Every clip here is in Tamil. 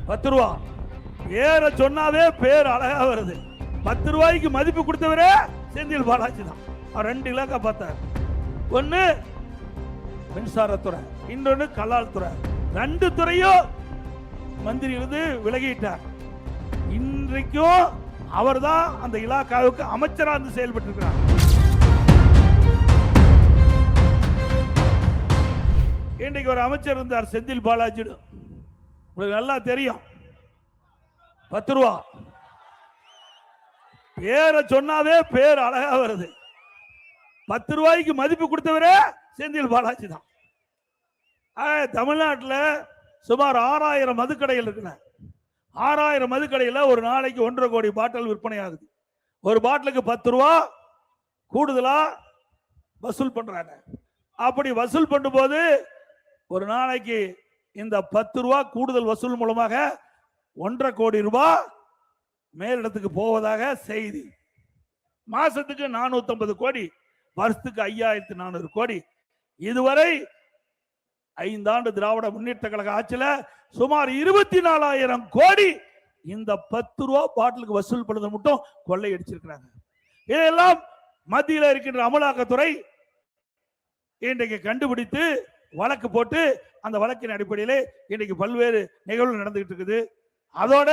10 ரூபா பேரை சொன்னாவே பேர் அழகா வருது. 10 ரூபாய்க்கு மதிப்பு கொடுத்தவரே செந்தில் பாலாஜி தான். அவர் 2 இலாக்கா பார்த்தார். ஒன்னு மின்சாரத்துறை, இன்னொன்னு கலால் துறை. 2 துறையும் மந்திரியிலிருந்து விலகிட்டார். இன்றைக்கும் அவர் தான் அந்த இலாக்காவுக்கு அமைச்சராக இருந்து செயல்பட்டு இருக்கிறார். இன்றைக்கு ஒரு அமைச்சர் இருந்தார் செந்தில் பாலாஜி, உங்களுக்கு நல்லா தெரியும். 10 ரூபா பேரை சொன்னாவே பேர் அழகா வருது. 10 ரூபாய்க்கு மதிப்பு கொடுத்தவரே செந்தில் பாலாஜி தான். தமிழ்நாட்டில் சுமார் 6000 மதுக்கடைகள் இருக்குங்க. 6000 மதுக்கடையில் ஒரு நாளைக்கு 1.5 கோடி பாட்டில் விற்பனை ஆகுது. ஒரு பாட்டிலுக்கு 10 ரூபா கூடுதலா வசூல் பண்றாங்க. அப்படி வசூல் பண்ணும்போது ஒரு நாளைக்கு இந்த 10 ரூபா கூடுதல் வசூல் மூலமாக 1.5 கோடி ரூபாய் மேலிடத்துக்கு போவதாக செய்தி. மாசத்துக்கு 450 கோடி, வருஷத்துக்கு 5400 கோடி. இதுவரை 5 ஆண்டு திராவிட முன்னேற்ற கழக ஆட்சியில் சுமார் 24,000 கோடி இந்த 10 ரூபா பாட்டிலுக்கு வசூல் பண்ணது மட்டும் கொள்ளையடிச்சிருக்கிறாங்க. இதெல்லாம் மத்தியில் இருக்கின்ற அமலாக்கத்துறை இன்றைக்கு கண்டுபிடித்து வழக்கு போட்டு அந்த வழக்கின் அடிப்படையில் இன்றைக்கு பல்வேறு நிகழ்வுகள் நடந்துகிட்டு இருக்குது. அதோட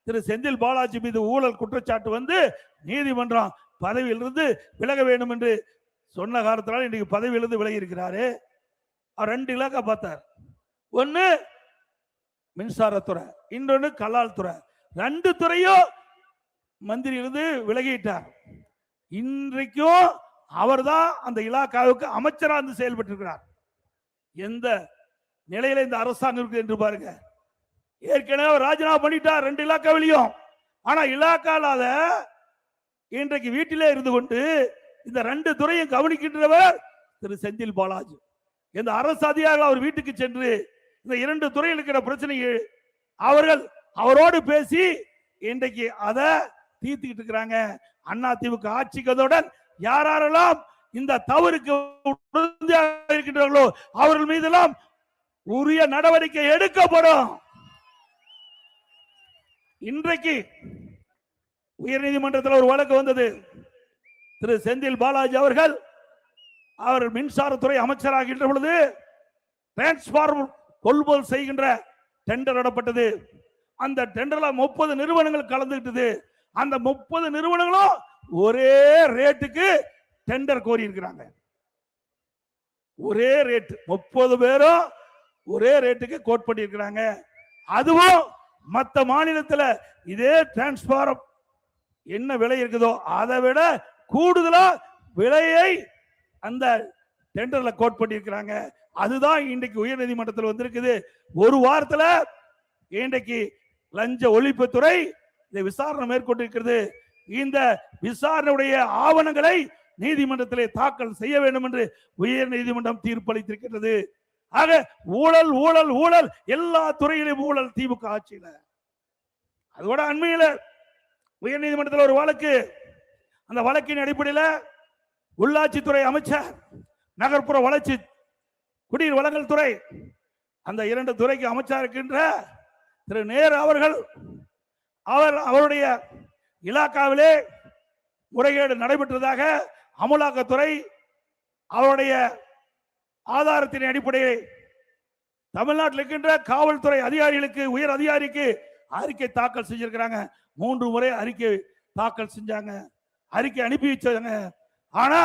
திரு செந்தில் பாலாஜி மீது ஊழல் குற்றச்சாட்டு வந்து நீதிமன்றம் பதவியிலிருந்து விலக வேண்டும் என்று சொன்ன காரணத்தினால் இன்றைக்கு பதவியிலிருந்து விலகி இருக்கிறாரு. அவர் 2 இலாக்கா பார்த்தார். ஒன்னு மின்சாரத்துறை, இன்னொன்னு கலால் துறை. 2 துறையும் மந்திரியிலிருந்து விலகிட்டார். இன்றைக்கும் அவர் தான் அந்த இலாக்காவுக்கு அமைச்சராக இருந்து செயல்பட்டு இருக்கிறார். எந்த நிலையில இந்த அரசாங்கம் இருக்கு என்று பாருங்க. ஏற்கனவே ராஜினாமா பண்ணிட்டார் 2 இலாக்காவிலையும். ஆனா இலாக்கால இன்றைக்கு வீட்டிலே இருந்து கொண்டு இந்த 2 துறையும் கவனிக்கின்றவர் திரு செந்தில் பாலாஜி. இந்த அரசு அதிகாரிகள் அவர் வீட்டுக்கு சென்று இந்த 2 துறையில் இருக்கிற பிரச்சனையை அவரோடு பேசி இன்றைக்கு அதை தீர்த்துக்கிட்டு இருக்கிறாங்க. அதிமுக ஆட்சிக்கதுடன் யாரெல்லாம் இந்த தவறுக்கு இருக்கின்றார்களோ அவர்கள் மீதெல்லாம் உரிய நடவடிக்கை எடுக்கப்படும். இன்றைக்கு உயர்நீதிமன்றத்தில் ஒரு வழக்கு வந்தது. திரு செந்தில் பாலாஜி அவர்கள் அவர் மின்சாரத்துறை அமைச்சராகின்ற பொழுது டிரான்ஸ்பார்மர் கொள்முதல் செய்கின்ற டெண்டர் நடப்பட்டது. அந்த டெண்டர்ல 30 நிறுவனங்கள் கலந்துகிட்டது. அந்த 30 நிறுவனங்களும் ஒரே ரேட்டுக்கு டெண்டர் கோரி இருக்கிறாங்க. ஒரே ரேட், 30 பேரும் ஒரே ரேட்டுக்கு கோட் பண்ணி இருக்கிறாங்க. அதுவும் மற்ற மாநிலத்தில் இதே டிரான்ஸ்பாரம் என்ன விலை இருக்குதோ அதை விட கூடுதலா விலையை அந்த டெண்டர்ல கோட் பண்ணி இருக்கிறாங்க. அதுதான் இன்றைக்கு உயர் நீதிமன்றத்தில் வந்திருக்குது. ஒரு வாரத்தில் இன்றைக்கு லஞ்ச ஒழிப்புத்துறை இந்த விசாரணை மேற்கொண்டிருக்கிறது. இந்த விசாரணையுடைய ஆவணங்களை நீதிமன்றத்திலே தாக்கல் செய்ய வேண்டும் என்று உயர் நீதிமன்றம் தீர்ப்பளித்திருக்கிறது. ஆக ஊழல் ஊழல் ஊழல், எல்லா துறையிலும் ஊழல் திமுக ஆட்சியில. அதோட அண்மையில உயர் நீதிமன்றத்தில் ஒரு வழக்கு. அந்த வழக்கின் அடிப்படையில் உள்ளாட்சித்துறை அமைச்சர், நகர்ப்புற வளர்ச்சி, குடிநீர் வழங்கல் துறை, அந்த 2 துறைக்கு அமைச்சர் இருக்கின்ற திரு நேரு அவர்கள் அவருடைய இலாக்காவிலே முறைகேடு நடைபெற்றதாக அமலாக்கத்துறை அவருடைய ஆதாரத்தின் அடிப்படையில் தமிழ்நாட்டில் இருக்கின்ற காவல்துறை அதிகாரிகளுக்கு, உயர் அதிகாரிக்கு அறிக்கை தாக்கல் செஞ்சிருக்கிறாங்க. 3 முறை அறிக்கை தாக்கல் செஞ்சாங்க, அறிக்கை அனுப்பி வச்சாங்க. ஆனா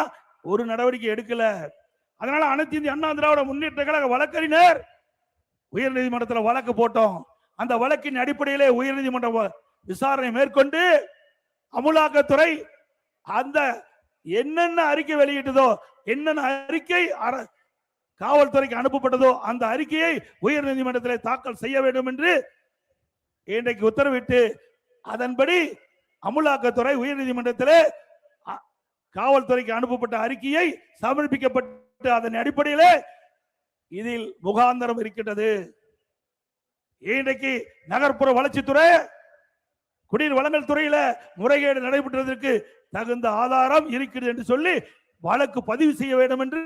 ஒரு நடவடிக்கை எடுக்கல. அதனால அனைத்து இந்திய அண்ணா திராவிட முன்னேற்ற கழக வழக்கறிஞர் உயர் நீதிமன்றத்தில் வழக்கு போட்டோம். அந்த வழக்கின் அடிப்படையிலே உயர் நீதிமன்றம் விசாரணை மேற்கொண்டு அமலாக்கத்துறை அந்த என்னென்ன அறிக்கை வெளியிட்டதோ, என்னென்ன அறிக்கை காவல்துறைக்கு அனுப்பப்பட்டதோ அந்த அறிக்கையை உயர் நீதிமன்றத்தில் தாக்கல் செய்ய வேண்டும் என்று இன்றைக்கு உத்தரவிட்டு, அதன்படி அமலாக்கத்துறை உயர் நீதிமன்றத்தில் காவல்துறைக்கு அனுப்பப்பட்ட அறிக்கையை சமர்ப்பிக்கப்பட்டு அதன் அடிப்படையில் இதில் முகாந்தரம் இருக்கின்றது. இன்றைக்கு நகர்ப்புற வளர்ச்சித்துறை, குடிநீர் வழங்கல் துறையில முறைகேடு நடைபெற்றதற்கு தகுந்த ஆதாரம் இருக்கிறது என்று சொல்லி வழக்கு பதிவு செய்ய வேண்டும் என்று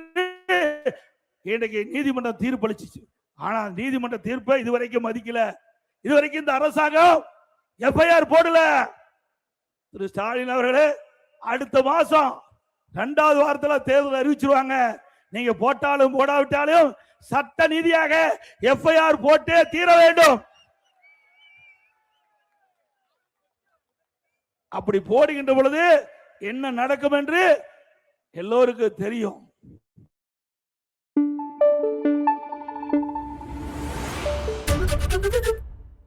இன்றைக்கு நீதிமன்றம் தீர்ப்பளிச்சு. ஆனால் நீதிமன்ற தீர்ப்பை இதுவரைக்கும் மதிக்கல. இதுவரைக்கும் இந்த அரசாங்கம் எஃப்ஐஆர் போடல. திரு ஸ்டாலின் அவர்களே, அடுத்த மாசம் 2வது வாரத்தில் தேர்தல் அறிவிச்சிருவாங்க. நீங்க போட்டாலும் போடாவிட்டாலும் சட்ட நீதியாக எஃப்ஐஆர் போட்டே தீர வேண்டும். அப்படி போடுகின்ற பொழுது என்ன நடக்கும் என்று எல்லோருக்கும் தெரியும்.